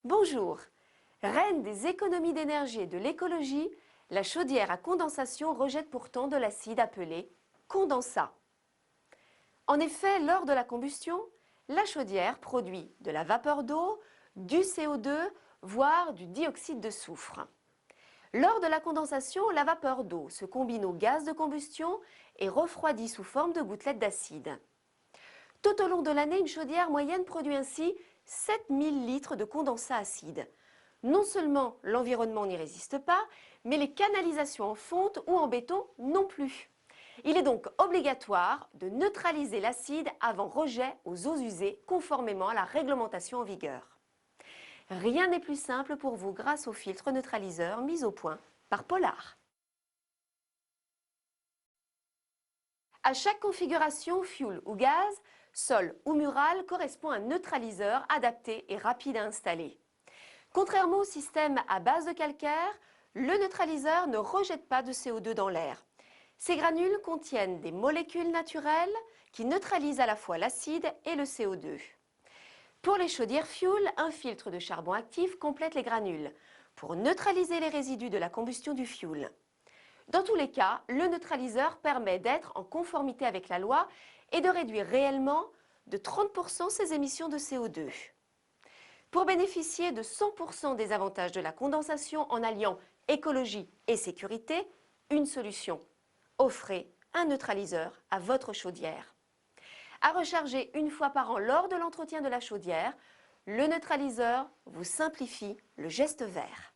Bonjour. Reine des économies d'énergie et de l'écologie, la chaudière à condensation rejette pourtant de l'acide appelé condensat. En effet, lors de la combustion, la chaudière produit de la vapeur d'eau, du CO2, voire du dioxyde de soufre. Lors de la condensation, la vapeur d'eau se combine au gaz de combustion et refroidit sous forme de gouttelettes d'acide. Tout au long de l'année, une chaudière moyenne produit ainsi 7000 litres de condensat acide. Non seulement l'environnement n'y résiste pas, mais les canalisations en fonte ou en béton non plus. Il est donc obligatoire de neutraliser l'acide avant rejet aux eaux usées conformément à la réglementation en vigueur. Rien n'est plus simple pour vous grâce au filtre neutraliseur mis au point par Polar. À chaque configuration, fuel ou gaz, sol ou mural correspond à un neutraliseur adapté et rapide à installer. Contrairement au système à base de calcaire, le neutraliseur ne rejette pas de CO2 dans l'air. Ces granules contiennent des molécules naturelles qui neutralisent à la fois l'acide et le CO2. Pour les chaudières fuel, un filtre de charbon actif complète les granules pour neutraliser les résidus de la combustion du fuel. Dans tous les cas, le neutraliseur permet d'être en conformité avec la loi et de réduire réellement de 30% ses émissions de CO2. Pour bénéficier de 100% des avantages de la condensation en alliant écologie et sécurité, une solution: offrez un neutraliseur à votre chaudière. À recharger une fois par an lors de l'entretien de la chaudière, le neutraliseur vous simplifie le geste vert.